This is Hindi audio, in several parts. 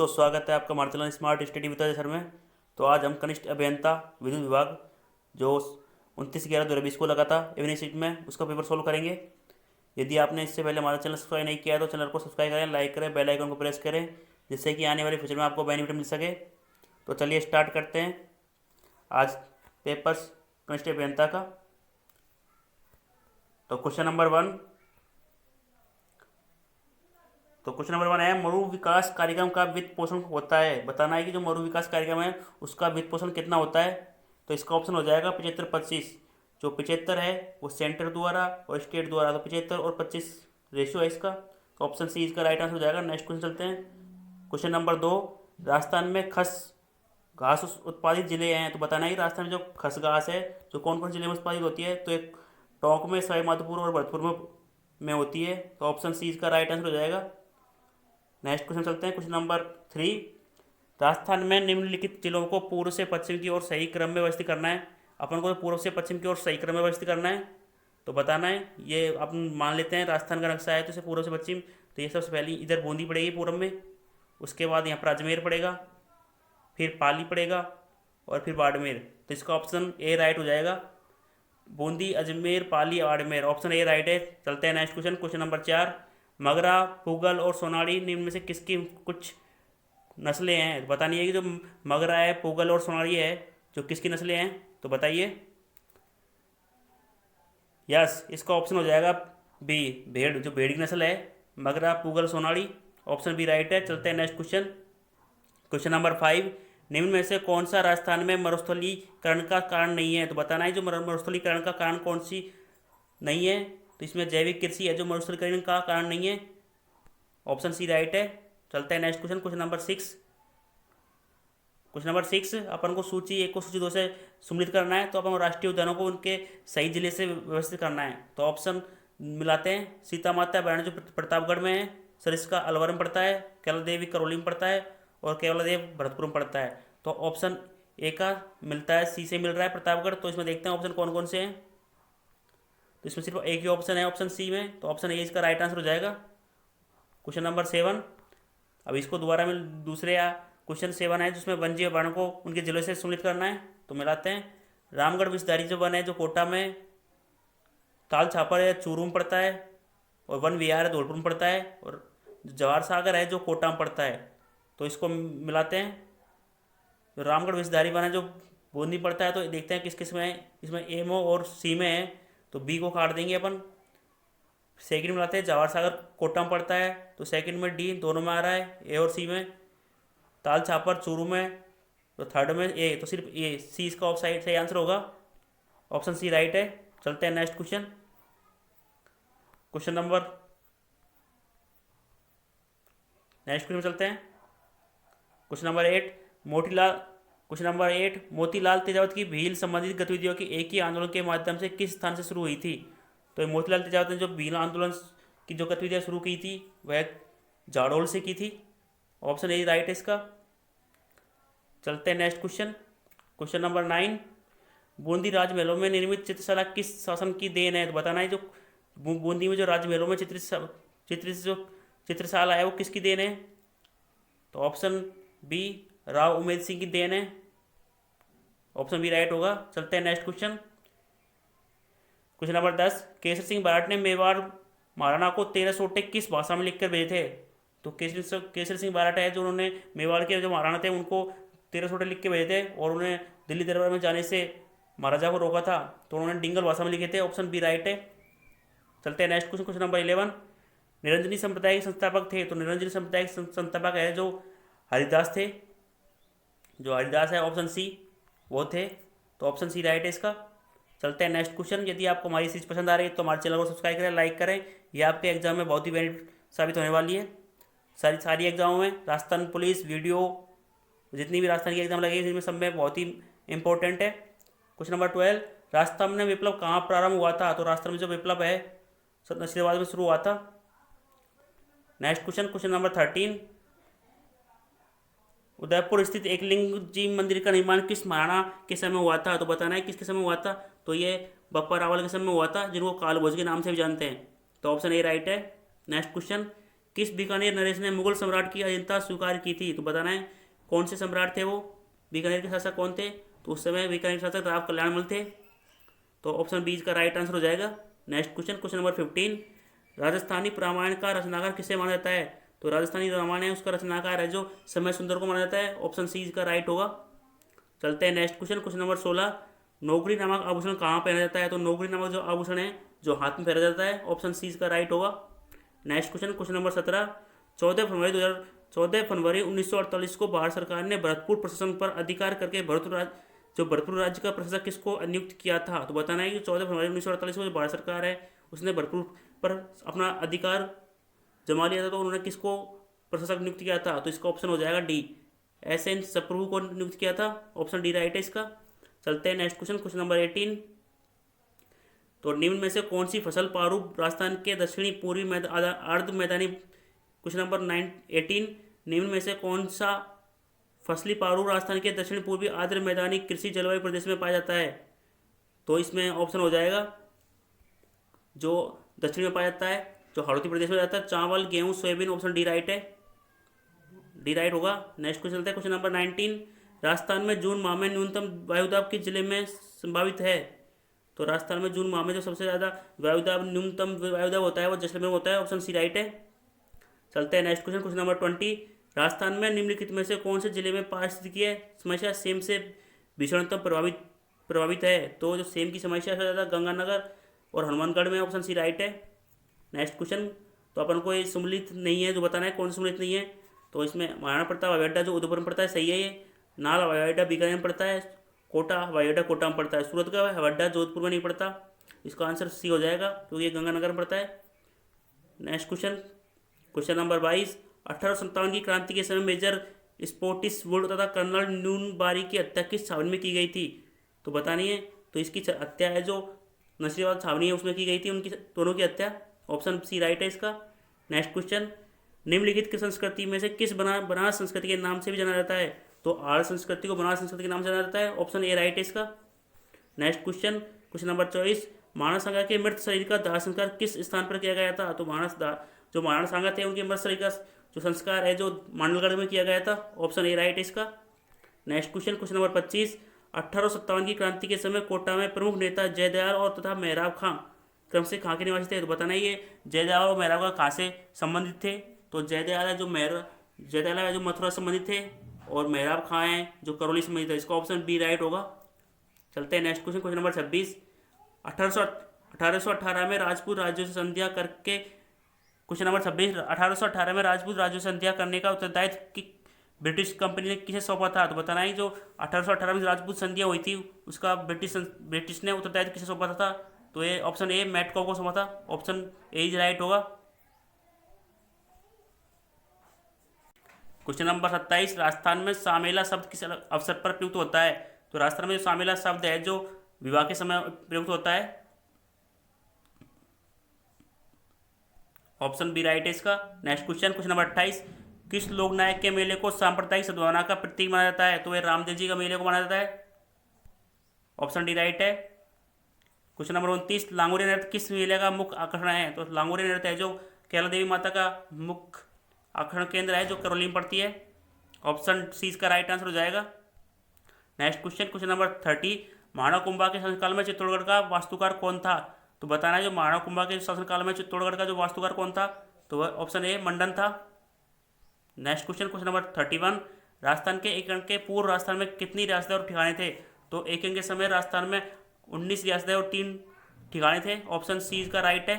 तो स्वागत है आपका हमारे channel smart study with sir में। तो आज हम कनिष्ठ अभियंता विद्युत विभाग जो 29/11/2020 को लगा था इवनिंग शिफ्ट में उसका पेपर सोल्व करेंगे। यदि आपने इससे पहले हमारा चैनल सब्सक्राइब नहीं किया है तो चैनल को सब्सक्राइब करें, लाइक करें, बेल आइकन को प्रेस करें, जिससे कि आने वाले फ्यूचर में आपको बेनिफिट मिल सके। तो चलिए स्टार्ट करते हैं आज पेपर्स कनिष्ठ अभियंता का। तो क्वेश्चन नंबर वन है, मरु विकास कार्यक्रम का वित्त पोषण होता है। बताना है कि जो मरु विकास कार्यक्रम है उसका वित्त पोषण कितना होता है। तो इसका ऑप्शन हो जाएगा 75-25। जो 75 है वो सेंटर द्वारा और स्टेट द्वारा, तो 75 और 25 रेशियो है इसका। तो ऑप्शन सी इसका राइट आंसर हो जाएगा। नेक्स्ट क्वेश्चन चलते हैं। क्वेश्चन नंबर 2, राजस्थान में खस घास उत्पादित जिले हैं। तो बताना है कि राजस्थान में जो खस घास है जो कौन कौन जिले में उत्पादित होती है। तो एक टोंक में, सवाई माधोपुर और भरतपुर में होती है। तो ऑप्शन सी इसका राइट आंसर हो जाएगा। नेक्स्ट क्वेश्चन चलते हैं। क्वेश्चन नंबर 3, राजस्थान में निम्नलिखित जिलों को पूर्व से पश्चिम की ओर सही क्रम में व्यवस्थित करना है। अपन को पूर्व से पश्चिम की ओर सही क्रम में व्यवस्थित करना है। तो बताना है, ये अपन मान लेते हैं राजस्थान का नक्शा है तो इसे पूर्व से पश्चिम। तो ये सबसे पहले इधर बूंदी पड़ेगी पूर्व में, उसके बाद यहाँ पर अजमेर पड़ेगा, फिर पाली पड़ेगा और फिर बाड़मेर। तो इसका ऑप्शन ए राइट हो जाएगा। Bundi, Ajmer, Pali, Barmer, option A right है। चलते हैं next question. Question number 4, Magra, Pugal और सोनाड़ी निम्न में से किसकी कुछ नस्लें हैं। बतानी है कि जो मगरा है, पुगल और सोनाड़ी है जो किसकी नस्लें हैं। तो बताइए। यस, इसका ऑप्शन हो जाएगा बी, भेड़, जो भेड़ की नस्ल है, मगरा, पुगल, सोनाड़ी। ऑप्शन बी राइट है। चलते हैं नेक्स्ट क्वेश्चन। क्वेश्चन नंबर 5, निम्न में से कौन सा राजस्थान में मरुस्थलीकरण का कारण नहीं है। तो बताना है जो मरुस्थलीकरण का कारण कौन सी नहीं है। तो इसमें जैविक कृषि है जो मरुस्थलीकरण का कारण नहीं है। ऑप्शन सी राइट है। चलते हैं नेक्स्ट क्वेश्चन। क्वेश्चन नंबर 6 अपन को सूची 1 को सूची 2 से सम्मिलित करना है। तो अपन राष्ट्रीय उद्यानों को उनके सही जिले से व्यवस्थित करना है। तो ऑप्शन मिलाते हैं। सीता माता अभ्यारण्य जो प्रतापगढ़ में है, सरिस्का अलवर में पड़ता है, कैला देवी करौली में पड़ता है और केवला देव भरतपुर में पड़ता है। तो ऑप्शन ए का मिलता है, सी से मिल रहा है प्रतापगढ़। तो इसमें देखते हैं ऑप्शन कौन कौन से हैं। तो इसमें सिर्फ एक ही ऑप्शन है ऑप्शन सी में। तो ऑप्शन ए इसका राइट आंसर हो जाएगा। क्वेश्चन नंबर 7, अब इसको दोबारा में दूसरे या क्वेश्चन 7 है जिसमें वन्य जीव अभ्यारण्य को उनके जिलों से सम्मिलित करना है। तो मिलाते हैं। रामगढ़ विषधारी जो वन है जो कोटा में, ताल छापर है चूरू में पड़ता है, और वन विहार है धौलपुर में पड़ता है, और जवाहर सागर है जो कोटा में पड़ता है। तो इसको मिलाते हैं। जो रामगढ़ विषधारी वन है जो बूंदी पड़ता है। तो देखते हैं किस किस में है। इसमें एम और सी में है, तो बी को काट देंगे अपन। सेकंड में आते हैं, जवाहर सागर कोटा में पड़ता है। तो सेकंड में डी, दोनों में आ रहा है, ए और सी में। ताल छापर चूरू में, तो थर्ड में ए। तो सिर्फ ए, सी इसका सही आंसर होगा। ऑप्शन सी राइट है। चलते हैं next question. Question number next question चलते हैं। क्वेश्चन नंबर 8, मोतीलाल तेजावत की भील संबंधित गतिविधियों की एक ही आंदोलन के माध्यम से किस स्थान से शुरू हुई थी। तो मोतीलाल तेजावत ने जो भील आंदोलन की जो गतिविधियाँ शुरू की थी वह जाडौल से की थी। ऑप्शन ए राइट है इसका। चलते हैं next question. Question number 9, Bundi राजमहलों में निर्मित चित्रशाला किस शासन की देन है। तो बताना है जो बूंदी में जो राजमहलों में चित्रित जो चित्रशाला है वो किसकी देन है। तो ऑप्शन बी, राव उमेद सिंह की देन है। ऑप्शन बी राइट होगा। चलते हैं next question. Question number 10, Kesar Singh baraat ने मेवाड़ महाराणा को 13 सोटे किस भाषा में लिखकर भेजे थे। तो केसर सिंह बराट है जो उन्होंने मेवाड़ के जो महाराणा थे उनको 13 सोटे लिख के भेजे थे, और उन्हें दिल्ली दरबार में जाने से महाराजा को रोका था। तो उन्होंने डिंगल भाषा में लिखे थे। ऑप्शन बी राइट है। चलते हैं next question. Question number 11, Niranjani संप्रदाय के संस्थापक थे। तो निरंजनी संप्रदाय के संस्थापक है जो हरिदास थे। जो हरिदास है ऑप्शन सी वो थे। तो ऑप्शन सी राइट है इसका। चलते हैं नेक्स्ट क्वेश्चन। यदि आपको हमारी चीज़ पसंद आ रही है तो हमारे चैनल को सब्सक्राइब करें, लाइक करें। यह आपके एग्जाम में बहुत ही बेनिफिट साबित होने वाली है। सारी एग्जामों में, राजस्थान पुलिस, वीडियो, जितनी भी राजस्थान की एग्जाम लगेगी जिनमें सब में बहुत ही इंपॉर्टेंट है। क्वेश्चन नंबर 12, राजस्थान में विप्लव कहाँ प्रारंभ हुआ था। तो राजस्थान में जो विप्लव है नशीबाबाद में शुरू हुआ था। Next question. Question number 13, Udaipur स्थित एकलिंग जी मंदिर का निर्माण किस महाराणा के समय हुआ था। तो बताना है किसके समय हुआ था। तो ये बप्पा रावल के समय हुआ था, जिनको कालभोज के नाम से भी जानते हैं। तो ऑप्शन ए राइट है। नेक्स्ट क्वेश्चन, किस बीकानेर नरेश ने मुगल सम्राट की अधीनता स्वीकार की थी? तो बताना है कौन से सम्राट थे वो, बीकानेर के शासक कौन थे? तो उस समय बीकानेर के शासक राव कल्याणमल थे। तो ऑप्शन बी का राइट आंसर हो जाएगा। Next question number 15, Rajasthani Ramayana का रचनाकार किसे माना जाता है? तो राजस्थानी रामायण है उसका रचनाकार है जो समय सुंदर को माना जाता है। ऑप्शन सी इसका राइट होगा। चलते हैं नेक्स्ट क्वेश्चन नंबर 16, नौकरी नामक आभूषण कहाँ पहना जाता है? तो नौकरी नामक जो आभूषण है जो हाथ में पहना जाता है। ऑप्शन सी इसका राइट होगा। नेक्स्ट क्वेश्चन नंबर 17, 14 फरवरी 1948 को भारत सरकार ने भरतपुर प्रशासन पर अधिकार करके भरतपुर राज्य का प्रशासक किसको नियुक्त किया था? तो बताना है कि 14 फरवरी 1948 को जो भारत सरकार है उसने भरतपुर पर अपना अधिकार जमा लिया था, तो उन्होंने किसको प्रशासक नियुक्त किया था? तो इसका ऑप्शन हो जाएगा डी, SN सप्रभु को नियुक्त किया था। ऑप्शन डी राइट है इसका। चलते हैं नेक्स्ट क्वेश्चन नंबर 18, तो निम्न में से कौन सी फसल पारू राजस्थान के दक्षिणी पूर्वी अर्ध मैदानी, क्वेश्चन नंबर 18, निम्न में से कौन सा फसली पारू राजस्थान के दक्षिण पूर्वी आर्द्र मैदानी कृषि जलवायु प्रदेश में पाया जाता है? तो इसमें ऑप्शन हो जाएगा जो दक्षिण में पाया जाता है, जो हाड़ौती प्रदेश में जाता है, चावल, गेहूं, सोयाबीन। ऑप्शन डी राइट है, डी राइट होगा। नेक्स्ट क्वेश्चन चलता है क्वेश्चन नंबर 19, राजस्थान में जून माह में न्यूनतम वायुदाब किस जिले में संभावित है? तो राजस्थान में जून माह में जो सबसे ज़्यादा न्यूनतम वायुदाब होता है वो जैसलमेर में होता है। ऑप्शन सी राइट है। चलते हैं नेक्स्ट क्वेश्चन नंबर 20, राजस्थान में निम्नलिखित में से कौन से जिले में पारिस्थितिकीय समस्या सेम से भीषणतम प्रभावित है? तो जो सेम की समस्या सबसे ज़्यादा गंगानगर और हनुमानगढ़ में। ऑप्शन सी राइट है। नेक्स्ट क्वेश्चन, तो अपन को ये सम्मिलित नहीं है जो बताना है कौन सम्मिलित नहीं है। तो इसमें महाराणा प्रताप हवाई अड्डा जो उदयपुर में पड़ता है सही है ये, नाल हवाई अड्डा बीकानेर में पड़ता है, कोटा हवाई अड्डा कोटा में पड़ता है, सूरत का हवाई अड्डा जोधपुर में नहीं पड़ता। इसका आंसर सी हो जाएगा क्योंकि ये गंगानगर में पड़ता है। नेक्स्ट क्वेश्चन नंबर 22, 1857 की क्रांति के समय मेजर स्पोर्टिसवुड तथा कर्नल न्यूनबारी की हत्या किस छावनी में की गई थी? तो बतानी है। तो इसकी हत्या है जो नसीराबाद छावनी है उसमें की गई थी, उनकी दोनों की हत्या। ऑप्शन सी राइट है इसका। नेक्स्ट क्वेश्चन, निम्नलिखित की संस्कृति में से किस बनारस संस्कृति के नाम से भी जाना जाता है? तो आर्य संस्कृति को बनारस संस्कृति के नाम से जाना जाता है। ऑप्शन ए राइट है इसका। नेक्स्ट क्वेश्चन नंबर 24, मानस सांगा के मृत शरीर का दाह संस्कार किस स्थान पर किया गया था? तो जो मानस सांगा थे उनके मृत शरीर का जो संस्कार है जो मांडलगढ़ में किया गया था। ऑप्शन ए राइट है इसका। नेक्स्ट क्वेश्चन नंबर 25, 1857 की क्रांति के समय कोटा में प्रमुख नेता जयदयाल और तथा मेहराब खां क्रम से कहाँ के निवासी थे? तो बताना ये जयदयाल और मेहराब खां कहाँ से संबंधित थे? तो जयदयाल है जो मथुरा संबंधित थे और मेहराब खां हैं जो करौली संबंधित है। इसका ऑप्शन बी राइट होगा। चलते हैं नेक्स्ट क्वेश्चन नंबर 26, 1818 में राजपूत राज्यों से संधिया करके, क्वेश्चन नंबर 26, 1818 में राजपूत राज्यों से संधिया करने का उत्तरदायित्व कि ब्रिटिश कंपनी ने किसे सौंपा था? तो बताना है जो 1818 में राजपूत संधिया हुई थी उसका ब्रिटिश ने उत्तरदायित्व किसे सौंपा था? तो ये ऑप्शन ए मेटकॉ को सौंपा था। ऑप्शन ए इज राइट होगा। क्वेश्चन नंबर 27, राजस्थान में सामेला शब्द किस अवसर पर प्रयुक्त होता है? तो राजस्थान में जो सामेला शब्द है जो विवाह के समय प्रयुक्त होता है। ऑप्शन बी राइट है इसका। नेक्स्ट क्वेश्चन नंबर 28, किस लोक नायक के मेले को सांप्रदायिक सद्भावना का प्रतीक माना जाता है? तो ये रामदेव जी का मेले को माना जाता है। ऑप्शन डी राइट है। क्वेश्चन नंबर 29, लांगोरी नृत्य किस मेले का मुख्य आकर्षण है? तो लांगोरी नृत्य है जो कैला देवी माता का मुख्य आकर्षण केंद्र है जो करौली में पड़ती है। ऑप्शन सी इसका राइट आंसर हो जाएगा। Next question number 30, Maharana Kumbha के शासनकाल में चित्तौड़गढ़ का वास्तुकार कौन था? तो बताना है जो महाराणा कुंभा के शासनकाल में चित्तौड़गढ़ का जो वास्तुकार कौन था? तो वह ऑप्शन ए मंडन था। नेक्स्ट क्वेश्चन नंबर 31, राजस्थान के एकीकरण के पूर्व राजस्थान में कितनी रियासतें और ठिकाने थे? तो एकीकरण के समय राजस्थान में 19 रियासतें और 3 ठिकाने थे। ऑप्शन सी इसका राइट है।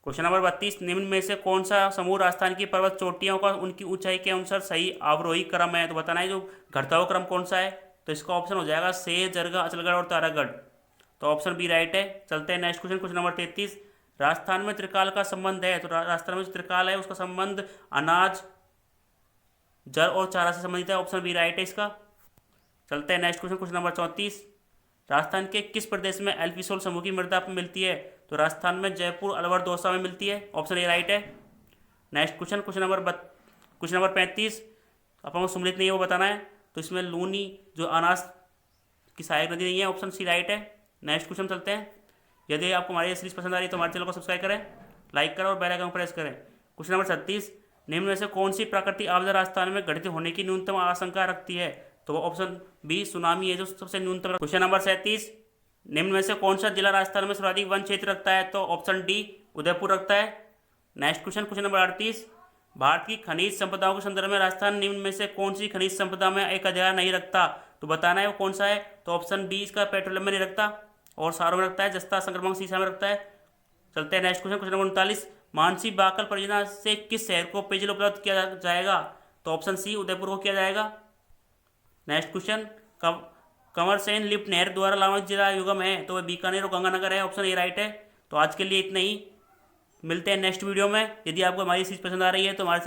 क्वेश्चन नंबर 32, निम्न में से कौन सा समूह राजस्थान की पर्वत चोटियों का उनकी ऊंचाई के अनुसार सही अवरोही क्रम है? तो बताना है जो घटता हुआ क्रम कौन सा है? तो इसका ऑप्शन हो जाएगा सेर, जरगा, अचलगढ़ और तारागढ़। तो ऑप्शन बी राइट है। चलते हैं नेक्स्ट क्वेश्चन नंबर 33, राजस्थान में त्रिकाल का संबंध है। तो राजस्थान में जो त्रिकाल है उसका संबंध अनाज, जल और चारा से संबंधित है। ऑप्शन बी राइट है इसका। चलते हैं नेक्स्ट क्वेश्चन नंबर 34, राजस्थान के किस प्रदेश में एल्फिसोल समूह की मृदा मिलती है? तो राजस्थान में जयपुर, अलवर, दौसा में मिलती है। ऑप्शन ए राइट है। नेक्स्ट क्वेश्चन नंबर 35, अपन को सम्मिलित नहीं है वो बताना है। तो इसमें लूनी जो अनाज की सहायक नदी नहीं है। ऑप्शन सी राइट है। नेक्स्ट क्वेश्चन चलते हैं। यदि आपको हमारी सीरीज पसंद आ रही है तो हमारे चैनल को सब्सक्राइब करें लाइक करें और बेल आइकन प्रेस करें। क्वेश्चन नंबर 36, निम्न में से कौन सी प्राकृतिक आपदा राजस्थान में घटित होने की न्यूनतम आशंका रखती है? तो ऑप्शन बी सुनामी है जो सबसे न्यूनतम। क्वेश्चन नंबर 37, निम्न में से कौन सा जिला राजस्थान में सर्वाधिक वन क्षेत्र रखता है? तो ऑप्शन डी उदयपुर रखता है। Next question, question number 38, Bharat की खनिज संपदाओं के संदर्भ में राजस्थान निम्न में से कौन सी खनिज संपदा में एक अधिकार नहीं रखता? तो बताना है वो कौन सा है। तो ऑप्शन बी इसका पेट्रोलियम में नहीं रखता और सारों में रखता है, जस्ता संक्रमण सीसा में रखता है। चलते हैं next question, question number 39, Mansi buccal परियोजना से किस शहर को पेयजल उपलब्ध किया जाएगा? तो ऑप्शन सी उदयपुर को किया जाएगा। नेक्स्ट क्वेश्चन, कंवरसेन लिफ्ट नहर द्वारा लाभान्वित जिला युगम है? तो वह बीकानेर और गंगानगर है, ऑप्शन ए राइट है। तो आज के लिए इतना ही, मिलते हैं नेक्स्ट वीडियो में। यदि आपको हमारी चीज़ पसंद आ रही है तो हमारे